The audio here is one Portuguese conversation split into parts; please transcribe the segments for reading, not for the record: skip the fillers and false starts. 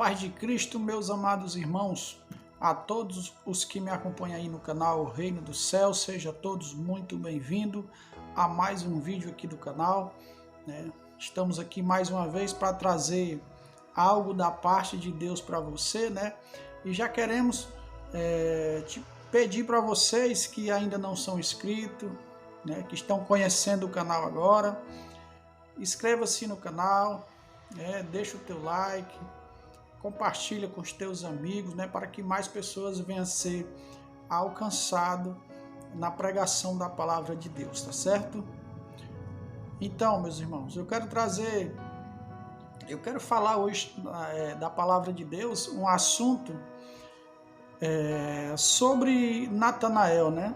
paz de Cristo, meus amados irmãos, a todos os que me acompanham aí no canal Reino do Céu, sejam todos muito bem-vindos a mais um vídeo aqui do canal, né? Estamos aqui mais uma vez para trazer algo da parte de Deus para você, né? E já queremos te pedir para vocês que ainda não são inscritos, né? Que estão conhecendo o canal agora, inscreva-se no canal, deixa o teu like, compartilha com os teus amigos, né, para que mais pessoas venham a ser alcançadas na pregação da palavra de Deus, tá certo? Então, meus irmãos, eu quero falar hoje da palavra de Deus, um assunto sobre Natanael, né?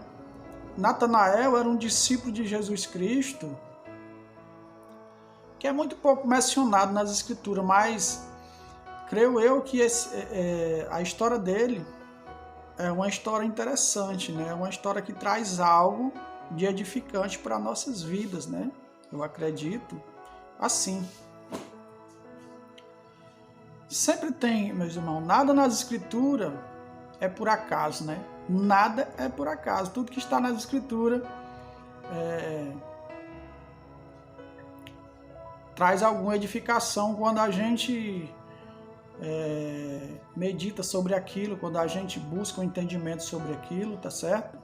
Natanael era um discípulo de Jesus Cristo, que é muito pouco mencionado nas Escrituras, mas creio eu que a história dele é uma história interessante, né? Uma história que traz algo de edificante para nossas vidas, né? Eu acredito assim. Sempre tem, meus irmãos, nada nas Escrituras é por acaso, né? Nada é por acaso. Tudo que está nas Escrituras traz alguma edificação quando a gente medita sobre aquilo, quando a gente busca um entendimento sobre aquilo, tá certo?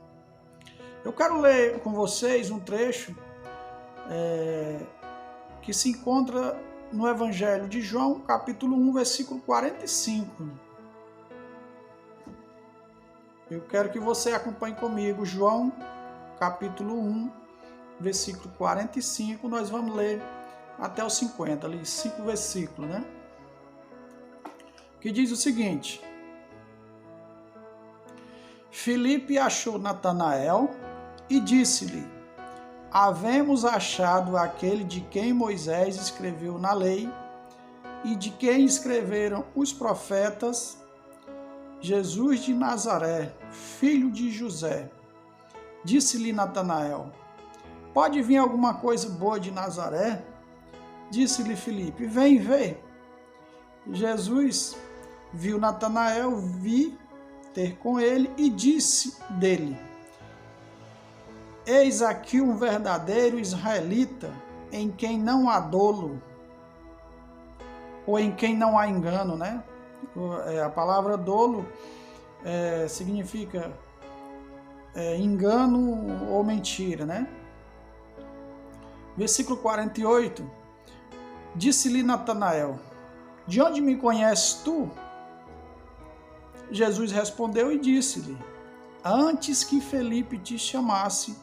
Eu quero ler com vocês um trecho que se encontra no Evangelho de João, capítulo 1, versículo 45. Eu quero que você acompanhe comigo, João, capítulo 1, versículo 45, nós vamos ler até o 50, ali 5 versículos, né? Que diz o seguinte: Filipe achou Natanael e disse-lhe: havemos achado aquele de quem Moisés escreveu na lei e de quem escreveram os profetas, Jesus de Nazaré, filho de José. Disse-lhe Natanael: pode vir alguma coisa boa de Nazaré? Disse-lhe Filipe: vem ver. Jesus viu Natanael vir ter com ele e disse dele: eis aqui um verdadeiro israelita, em quem não há dolo, ou em quem não há engano, né? A palavra dolo significa engano ou mentira, né? Versículo 48, disse-lhe Natanael: de onde me conheces tu? Jesus respondeu e disse-lhe: antes que Felipe te chamasse,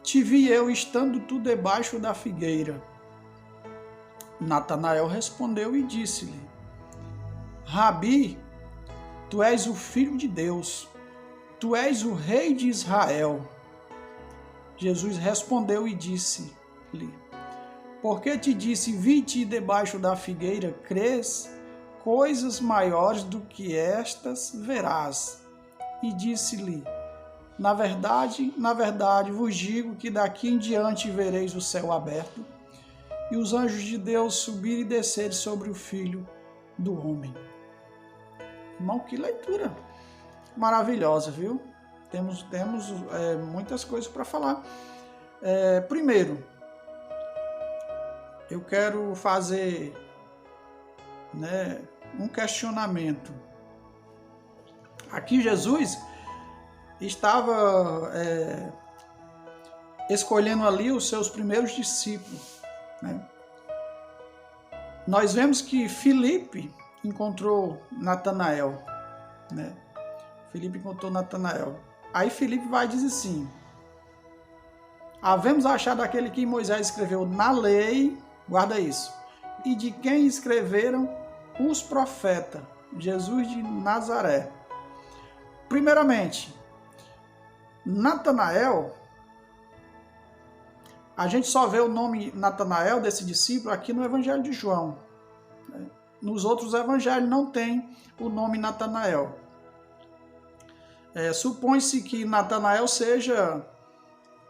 te vi eu estando tu debaixo da figueira. Natanael respondeu e disse-lhe: Rabi, tu és o Filho de Deus, tu és o Rei de Israel. Jesus respondeu e disse-lhe: porque te disse, vi-te debaixo da figueira, crês? Coisas maiores do que estas verás. E disse-lhe: na verdade, vos digo que daqui em diante vereis o céu aberto e os anjos de Deus subir e descer sobre o Filho do Homem. Irmão, que leitura maravilhosa, viu? Temos muitas coisas para falar. Primeiro, eu quero fazer um questionamento. Aqui Jesus estava escolhendo ali os seus primeiros discípulos, né? Nós vemos que Filipe encontrou Natanael, né? Filipe encontrou Natanael. Aí Filipe vai dizer assim: havemos achado aquele que Moisés escreveu na lei, guarda isso, e de quem escreveram os profetas, Jesus de Nazaré. Primeiramente, Natanael, a gente só vê o nome Natanael desse discípulo aqui no Evangelho de João. Nos outros evangelhos não tem o nome Natanael. Supõe-se que Natanael seja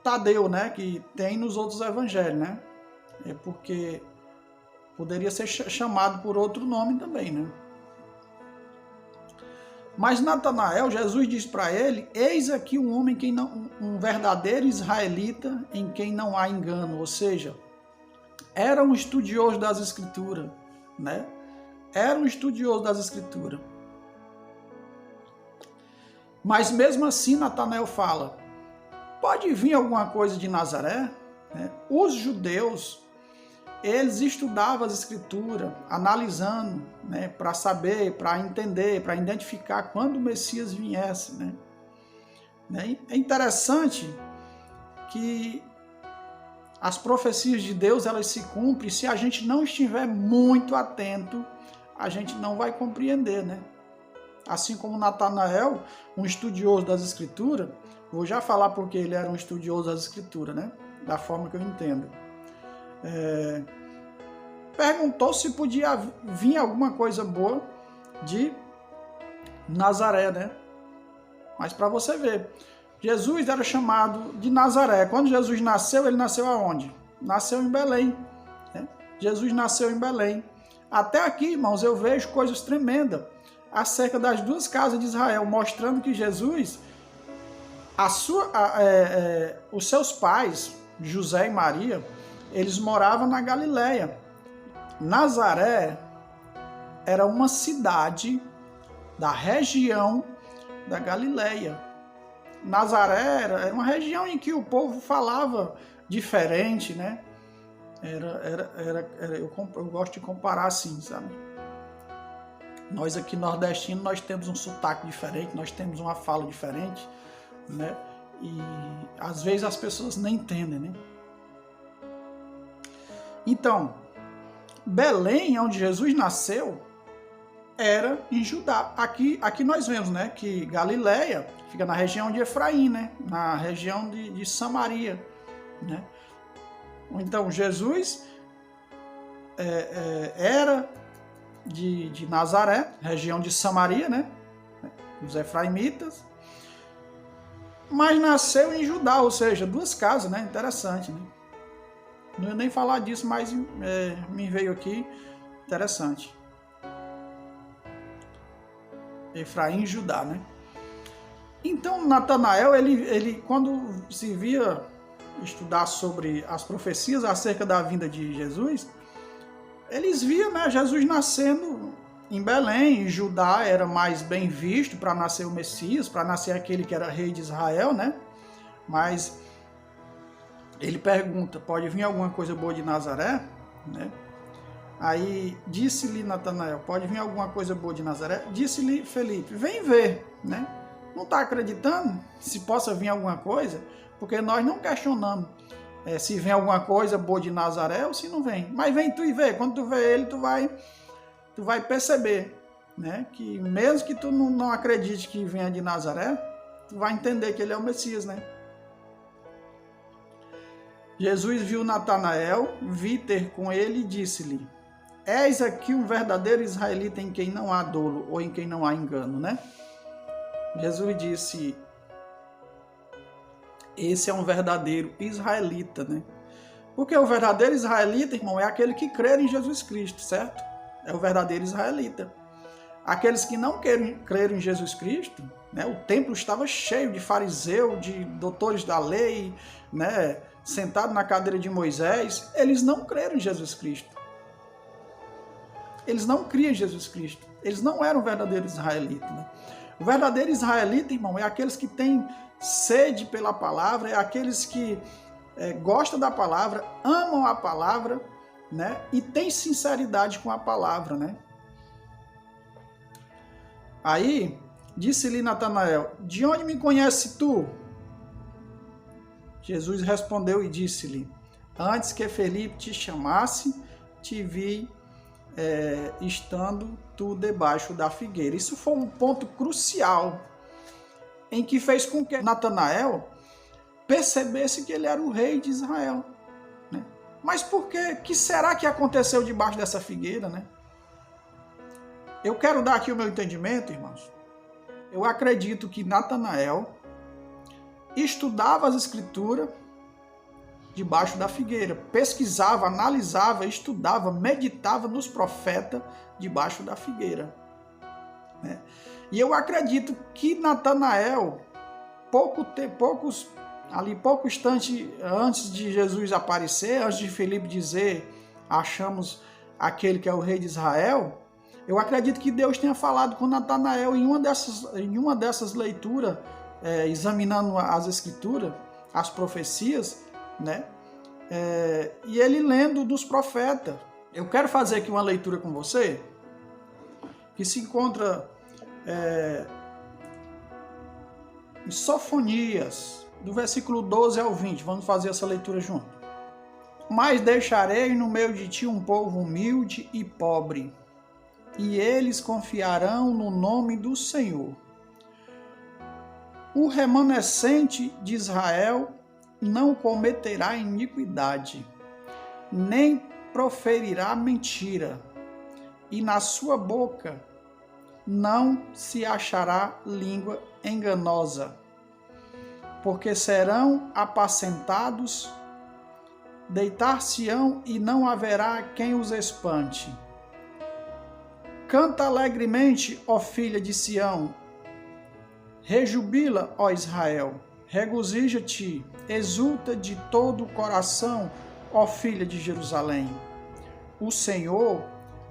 Tadeu, né, que tem nos outros evangelhos, né? Porque poderia ser chamado por outro nome também, né? Mas Natanael, Jesus disse para ele: eis aqui um homem um verdadeiro israelita em quem não há engano. Ou seja, era um estudioso das Escrituras, né? Era um estudioso das Escrituras. Mas mesmo assim, Natanael fala: pode vir alguma coisa de Nazaré? Os judeus, eles estudavam as Escrituras, analisando, né, para saber, para entender, para identificar quando o Messias viesse. Né? É interessante que as profecias de Deus, elas se cumprem. Se a gente não estiver muito atento, a gente não vai compreender, né? Assim como Natanael, um estudioso das Escrituras, vou já falar porque ele era um estudioso das Escrituras, né? Da forma que eu entendo. Perguntou se podia vir alguma coisa boa de Nazaré, né? Mas para você ver, Jesus era chamado de Nazaré. Quando Jesus nasceu, ele nasceu aonde? Nasceu em Belém. Né? Jesus nasceu em Belém. Até aqui, irmãos, eu vejo coisas tremendas acerca das duas casas de Israel, mostrando que Jesus, os seus pais, José e Maria, eles moravam na Galileia. Nazaré era uma cidade da região da Galileia. Nazaré era uma região em que o povo falava diferente, né? Eu gosto de comparar assim, sabe? Nós aqui nordestinos, nós temos um sotaque diferente, nós temos uma fala diferente, né? E às vezes as pessoas nem entendem, né? Então, Belém, onde Jesus nasceu, era em Judá. Aqui nós vemos, né, que Galileia fica na região de Efraim, né? Na região de Samaria, né? Então, Jesus era de Nazaré, região de Samaria, né? Os efraimitas, mas nasceu em Judá, ou seja, duas casas, né? Interessante, né? Não ia nem falar disso, mas me veio aqui, interessante. Efraim e Judá, né? Então, Natanael, ele quando se via estudar sobre as profecias acerca da vinda de Jesus, eles viam, né, Jesus nascendo em Belém. Em Judá era mais bem visto para nascer o Messias, para nascer aquele que era rei de Israel, né? Mas ele pergunta: pode vir alguma coisa boa de Nazaré? Né? Aí disse-lhe Natanael: pode vir alguma coisa boa de Nazaré? Disse-lhe Felipe: vem ver, né? Não está acreditando se possa vir alguma coisa? Porque nós não questionamos se vem alguma coisa boa de Nazaré ou se não vem. Mas vem tu e vê. Quando tu vê ele, tu vai perceber, né? Que mesmo que tu não acredite que venha de Nazaré, tu vai entender que ele é o Messias, né? Jesus viu Natanael, vi ter com ele e disse-lhe: eis aqui um verdadeiro israelita em quem não há dolo ou em quem não há engano, né? Jesus disse: esse é um verdadeiro israelita, né? Porque o verdadeiro israelita, irmão, é aquele que crê em Jesus Cristo, certo? É o verdadeiro israelita. Aqueles que não creram em Jesus Cristo, né? O templo estava cheio de fariseus, de doutores da lei, né? Sentado na cadeira de Moisés, eles não creram em Jesus Cristo. Eles não criam em Jesus Cristo. Eles não eram verdadeiros israelitas, né? O verdadeiro israelita, irmão, é aqueles que têm sede pela palavra, é aqueles que gostam da palavra, amam a palavra, né? E têm sinceridade com a palavra, né? Aí, disse-lhe Natanael: de onde me conhece tu? Jesus respondeu e disse-lhe: antes que Felipe te chamasse, te vi estando tu debaixo da figueira. Isso foi um ponto crucial em que fez com que Natanael percebesse que ele era o rei de Israel, né? Mas por quê? Que será que aconteceu debaixo dessa figueira, né? Eu quero dar aqui o meu entendimento, irmãos. Eu acredito que Natanael estudava as Escrituras debaixo da figueira, pesquisava, analisava, estudava, meditava nos profetas debaixo da figueira, né? E eu acredito que Natanael, pouco instante antes de Jesus aparecer, antes de Filipe dizer, achamos aquele que é o rei de Israel, eu acredito que Deus tenha falado com Natanael em uma dessas leituras, examinando as escrituras, as profecias, né? E ele lendo dos profetas. Eu quero fazer aqui uma leitura com você, que se encontra em Sofonias, do versículo 12 ao 20. Vamos fazer essa leitura junto. Mas deixarei no meio de ti um povo humilde e pobre, e eles confiarão no nome do Senhor. O remanescente de Israel não cometerá iniquidade, nem proferirá mentira, e na sua boca não se achará língua enganosa, porque serão apacentados, deitar-se-ão e não haverá quem os espante. Canta alegremente, ó filha de Sião, rejubila, ó Israel, regozija-te, exulta de todo o coração, ó filha de Jerusalém. O Senhor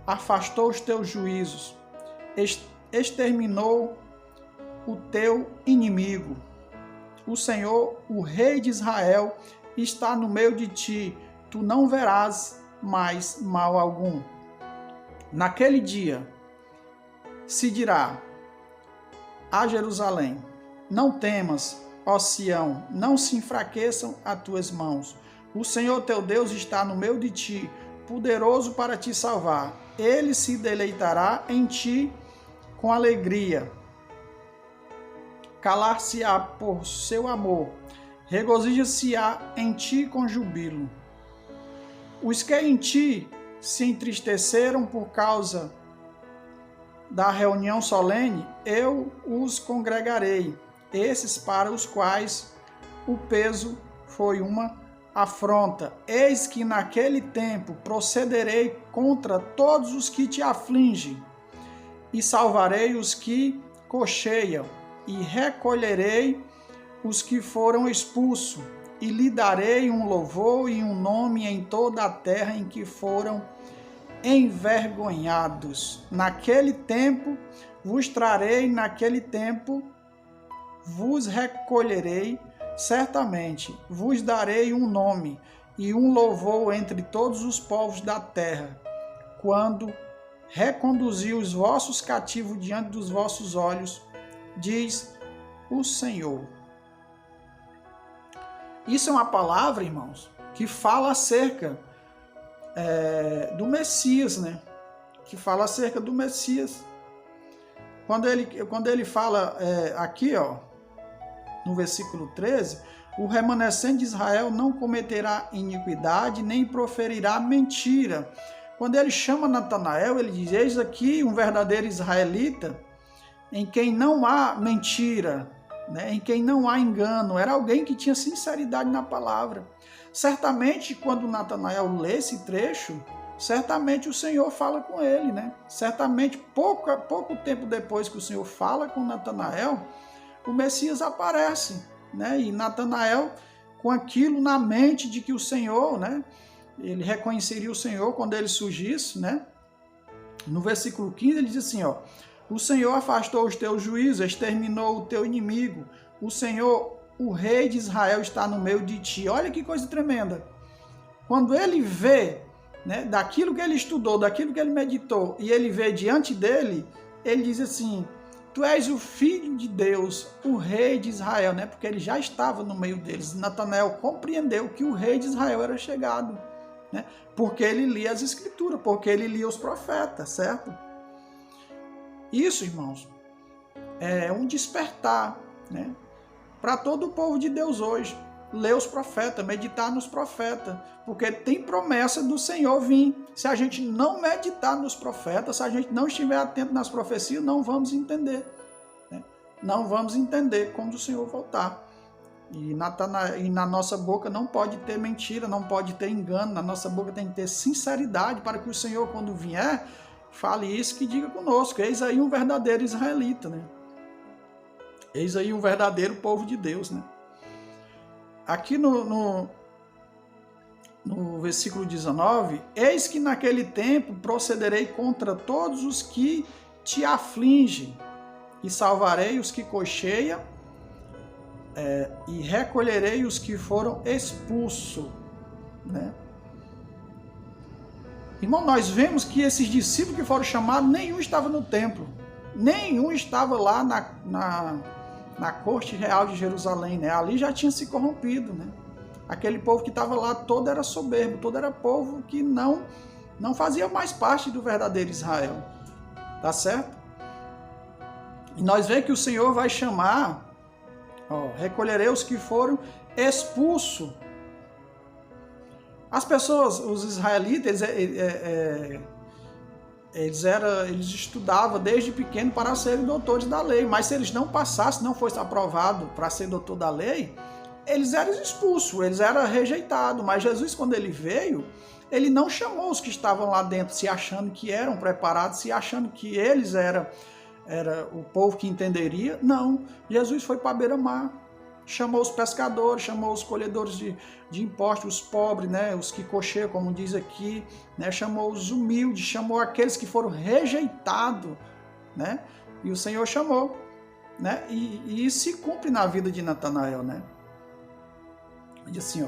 afastou os teus juízos, exterminou o teu inimigo. O Senhor, o Rei de Israel, está no meio de ti, tu não verás mais mal algum. Naquele dia se dirá a Jerusalém: não temas, ó Sião, não se enfraqueçam as tuas mãos. O Senhor teu Deus está no meio de ti, poderoso para te salvar. Ele se deleitará em ti com alegria. Calar-se-á por seu amor, regozija-se-á em ti com jubilo. Os que em ti se entristeceram por causa da reunião solene, eu os congregarei, esses para os quais o peso foi uma afronta. Eis que naquele tempo procederei contra todos os que te afligem, e salvarei os que cocheiam, e recolherei os que foram expulsos, e lhe darei um louvor e um nome em toda a terra em que foram envergonhados. Naquele tempo vos trarei, naquele tempo vos recolherei, certamente vos darei um nome e um louvor entre todos os povos da terra, quando reconduzi os vossos cativos diante dos vossos olhos, diz o Senhor. Isso é uma palavra, irmãos, que fala acerca do Messias, né? Que fala acerca do Messias. Quando ele fala aqui, ó, no versículo 13, o remanescente de Israel não cometerá iniquidade, nem proferirá mentira. Quando ele chama Natanael, ele diz: eis aqui um verdadeiro israelita, em quem não há mentira, né? Em quem não há engano. Era alguém que tinha sinceridade na palavra. Certamente, quando Natanael lê esse trecho, certamente o Senhor fala com ele, né? Certamente, pouco tempo depois que o Senhor fala com Natanael, o Messias aparece, né? E Natanael, com aquilo na mente de que o Senhor, né? Ele reconheceria o Senhor quando ele surgisse, né? No versículo 15 ele diz assim, ó: o Senhor afastou os teus juízos, exterminou o teu inimigo. O Senhor, o Rei de Israel, está no meio de ti. Olha que coisa tremenda. Quando ele vê, né, daquilo que ele estudou, daquilo que ele meditou, e ele vê diante dele, ele diz assim: tu és o Filho de Deus, o Rei de Israel, né? Porque ele já estava no meio deles. Natanael compreendeu que o Rei de Israel era chegado, né? Porque ele lia as Escrituras, porque ele lia os profetas, certo? Isso, irmãos, é um despertar, né, para todo o povo de Deus hoje. Ler os profetas, meditar nos profetas, porque tem promessa do Senhor vir. Se a gente não meditar nos profetas, se a gente não estiver atento nas profecias, não vamos entender, né? Não vamos entender quando o Senhor voltar. E na nossa boca não pode ter mentira, não pode ter engano. Na nossa boca tem que ter sinceridade, para que o Senhor, quando vier, fale isso, que diga conosco. Eis aí um verdadeiro israelita, né? Eis aí um verdadeiro povo de Deus, né? Aqui no versículo 19, eis que naquele tempo procederei contra todos os que te afligem, e salvarei os que cocheiam, e recolherei os que foram expulsos, né? Irmão, nós vemos que esses discípulos que foram chamados, nenhum estava no templo, nenhum estava lá na corte real de Jerusalém, né? Ali já tinha se corrompido, né? Aquele povo que estava lá todo era soberbo, todo era povo que não fazia mais parte do verdadeiro Israel, tá certo? E nós vemos que o Senhor vai chamar, recolherei os que foram expulsos. As pessoas, os israelitas, eles estudavam desde pequeno para serem doutores da lei, mas se eles não passassem, não fossem aprovados para ser doutor da lei, eles eram expulsos, eles eram rejeitados. Mas Jesus, quando ele veio, ele não chamou os que estavam lá dentro se achando que eram preparados, se achando que eles eram o povo que entenderia. Não, Jesus foi para a beira-mar, chamou os pescadores, chamou os colhedores de impostos, os pobres, né, os que cocheiam, como diz aqui, né, chamou os humildes, chamou aqueles que foram rejeitados, né, e o Senhor chamou, né, e isso se cumpre na vida de Natanael, né. Diz assim,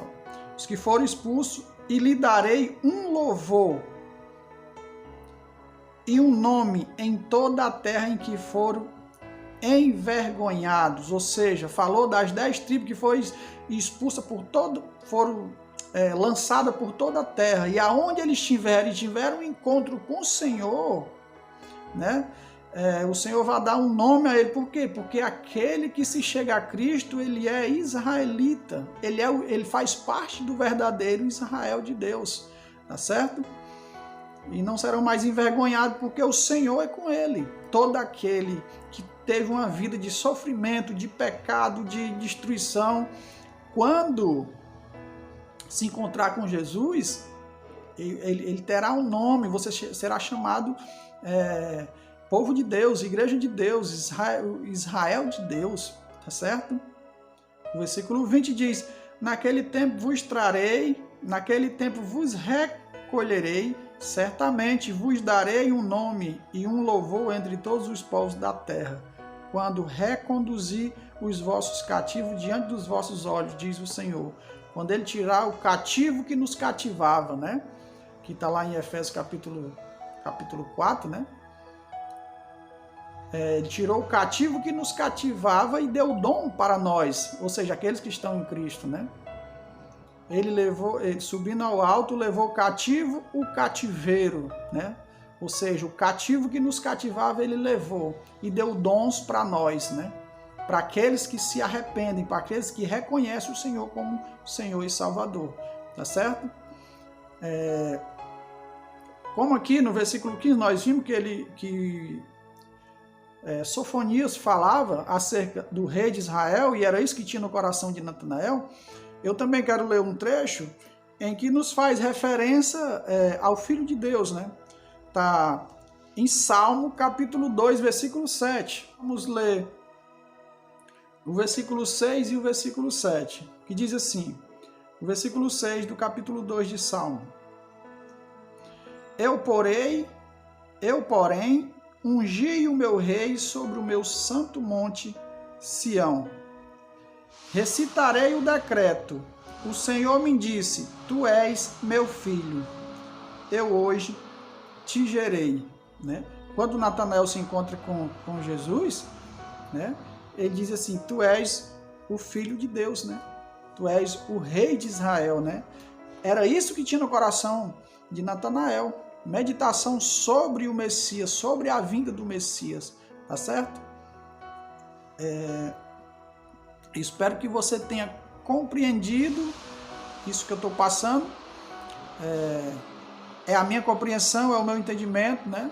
os que foram expulsos, e lhe darei um louvor e um nome em toda a terra em que foram envergonhados. Ou seja, falou das 10 tribos que foram expulsas foram lançadas por toda a terra, e aonde eles tiveram um encontro com o Senhor, né? O Senhor vai dar um nome a ele. Por quê? Porque aquele que se chega a Cristo, ele é israelita, ele faz parte do verdadeiro Israel de Deus, tá certo? E não serão mais envergonhados, porque o Senhor é com ele. Todo aquele que teve uma vida de sofrimento, de pecado, de destruição, quando se encontrar com Jesus, ele terá um nome, você será chamado povo de Deus, igreja de Deus, Israel de Deus, tá certo? O versículo 20 diz, naquele tempo vos trarei, naquele tempo vos recolherei, certamente vos darei um nome e um louvor entre todos os povos da terra, quando reconduzir os vossos cativos diante dos vossos olhos, diz o Senhor. Quando ele tirar o cativo que nos cativava, né? Que está lá em Efésios capítulo 4, né? Ele tirou o cativo que nos cativava e deu dom para nós, ou seja, aqueles que estão em Cristo, né? Ele subindo ao alto, levou cativo o cativeiro, né? Ou seja, o cativo que nos cativava, ele levou e deu dons para nós, né? Para aqueles que se arrependem, para aqueles que reconhecem o Senhor como Senhor e Salvador, tá certo? Como aqui no versículo 15 nós vimos que Sofonias falava acerca do rei de Israel, e era isso que tinha no coração de Natanael. Eu também quero ler um trecho em que nos faz referência ao Filho de Deus, né? Está em Salmo capítulo 2, versículo 7. Vamos ler o versículo 6 e o versículo 7, que diz assim, o versículo 6 do capítulo 2 de Salmo. Eu, porém, ungi o meu rei sobre o meu santo monte Sião. Recitarei o decreto. O Senhor me disse, tu és meu filho. Eu hoje te gerei. Né? Quando Natanael se encontra com Jesus, né? Ele diz assim, tu és o filho de Deus, né? Tu és o rei de Israel, né? Era isso que tinha no coração de Natanael. Meditação sobre o Messias, sobre a vinda do Messias, tá certo? Espero que você tenha compreendido isso que eu estou passando. É a minha compreensão, é o meu entendimento, né?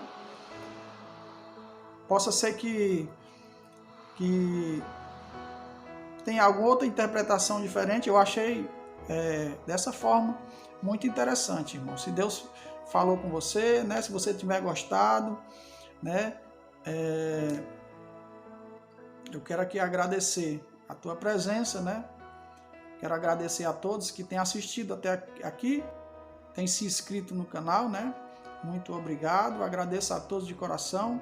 Possa ser que tem alguma outra interpretação diferente. Eu achei dessa forma muito interessante, irmão. Se Deus falou com você, né? Se você tiver gostado, né? Eu quero aqui agradecer a tua presença, né? Quero agradecer a todos que têm assistido até aqui, têm se inscrito no canal, né? Muito obrigado, agradeço a todos de coração.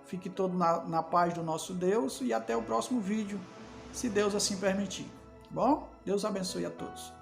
Fique todo na paz do nosso Deus e até o próximo vídeo, se Deus assim permitir. Bom? Deus abençoe a todos.